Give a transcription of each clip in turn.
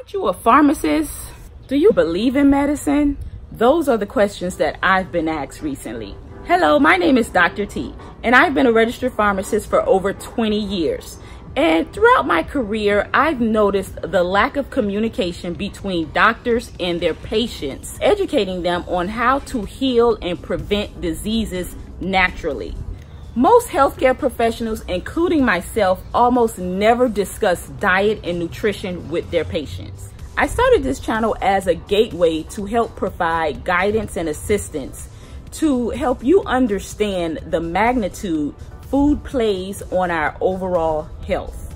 Aren't you a pharmacist? Do you believe in medicine? Those are the questions that I've been asked recently. Hello, my name is Dr. T, and I've been a registered pharmacist for over 20 years. And throughout my career, I've noticed the lack of communication between doctors and their patients, educating them on how to heal and prevent diseases naturally. Most healthcare professionals, including myself, almost never discuss diet and nutrition with their patients. I started this channel as a gateway to help provide guidance and assistance to help you understand the magnitude food plays on our overall health.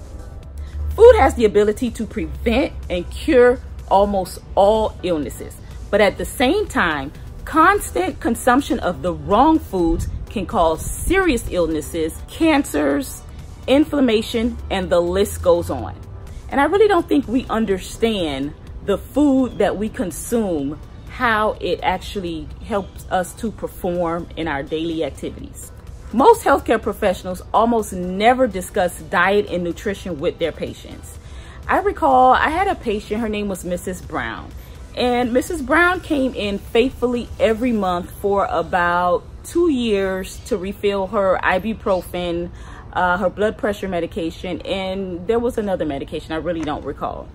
Food has the ability to prevent and cure almost all illnesses, but at the same time, constant consumption of the wrong foods can cause serious illnesses, cancers, inflammation, and the list goes on. And I really don't think we understand the food that we consume, how it actually helps us to perform in our daily activities. Most healthcare professionals almost never discuss diet and nutrition with their patients. I recall I had a patient, her name was Mrs. Brown. And Mrs. Brown came in faithfully every month for about 2 years to refill her ibuprofen, her blood pressure medication, and there was another medication I really don't recall.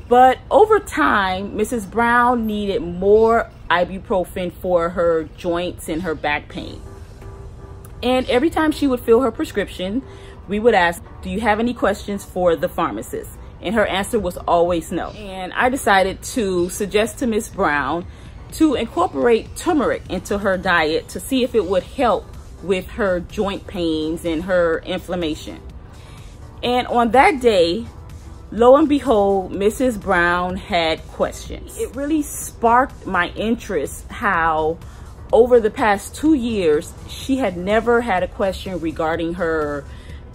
But over time, Mrs. Brown needed more ibuprofen for her joints and her back pain. And every time she would fill her prescription, we would ask, do you have any questions for the pharmacist? And her answer was always no. And I decided to suggest to Ms. Brown to incorporate turmeric into her diet to see if it would help with her joint pains and her inflammation. And on that day, lo and behold, Mrs. Brown had questions. It really sparked my interest how over the past 2 years, she had never had a question regarding her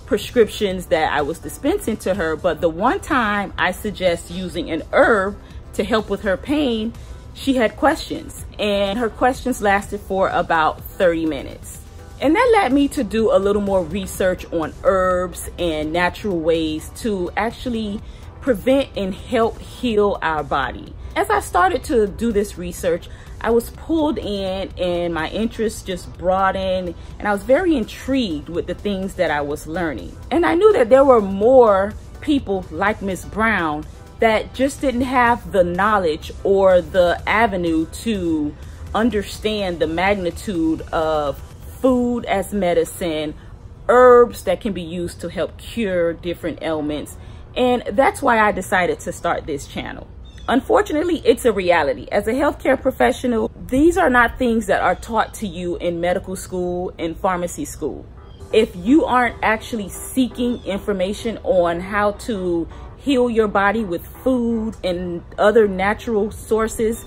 prescriptions that I was dispensing to her, but the one time I suggest using an herb to help with her pain, she had questions, and her questions lasted for about 30 minutes. And that led me to do a little more research on herbs and natural ways to actually prevent and help heal our body. As I started to do this research, I was pulled in and my interest just broadened, and I was very intrigued with the things that I was learning. And I knew that there were more people like Ms. Brown that just didn't have the knowledge or the avenue to understand the magnitude of food as medicine, herbs that can be used to help cure different ailments. And that's why I decided to start this channel. Unfortunately, it's a reality. As a healthcare professional, these are not things that are taught to you in medical school and pharmacy school. If you aren't actually seeking information on how to heal your body with food and other natural sources,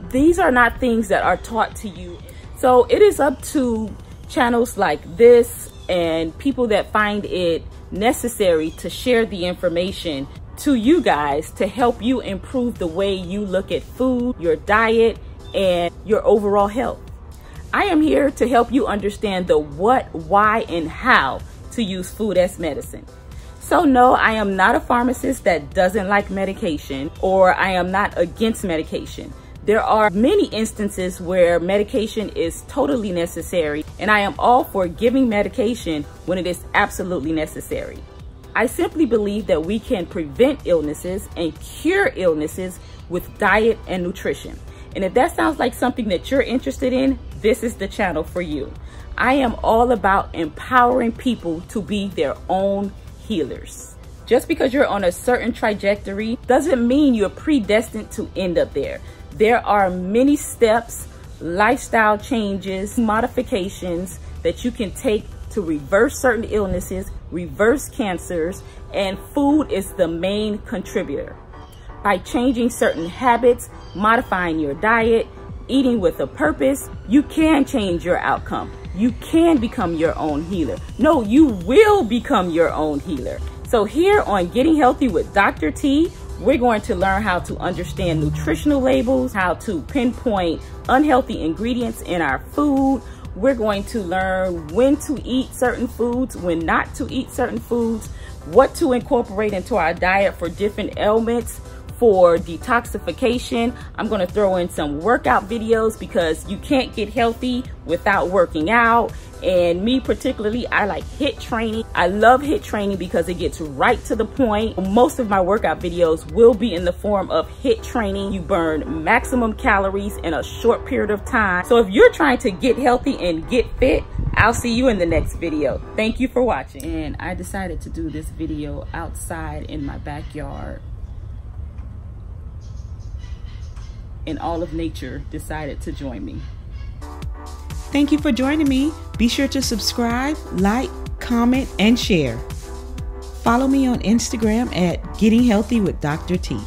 these are not things that are taught to you. So it is up to channels like this and people that find it necessary to share the information to you guys to help you improve the way you look at food, your diet, and your overall health. I am here to help you understand the what, why, and how to use food as medicine. So no, I am not a pharmacist that doesn't like medication, or I am not against medication. There are many instances where medication is totally necessary, and I am all for giving medication when it is absolutely necessary. I simply believe that we can prevent illnesses and cure illnesses with diet and nutrition. And if that sounds like something that you're interested in, this is the channel for you. I am all about empowering people to be their own healers. Just because you're on a certain trajectory doesn't mean you're predestined to end up there. There are many steps, lifestyle changes, modifications that you can take to reverse certain illnesses, reverse cancers, and food is the main contributor. By changing certain habits, modifying your diet, eating with a purpose, you can change your outcome. You can become your own healer. No, you will become your own healer. So here on Getting Healthy with Dr. T, we're going to learn how to understand nutritional labels, how to pinpoint unhealthy ingredients in our food. We're going to learn when to eat certain foods, when not to eat certain foods, what to incorporate into our diet for different ailments, For detoxification, I'm gonna throw in some workout videos because you can't get healthy without working out. And me particularly, I like HIIT training. I love HIIT training because it gets right to the point. Most of my workout videos will be in the form of HIIT training. You burn maximum calories in a short period of time. So if you're trying to get healthy and get fit, I'll see you in the next video. Thank you for watching. And I decided to do this video outside in my backyard. And all of nature decided to join me. Thank you for joining me. Be sure to subscribe, like, comment, and share. Follow me on Instagram at Getting Healthy with Dr. T.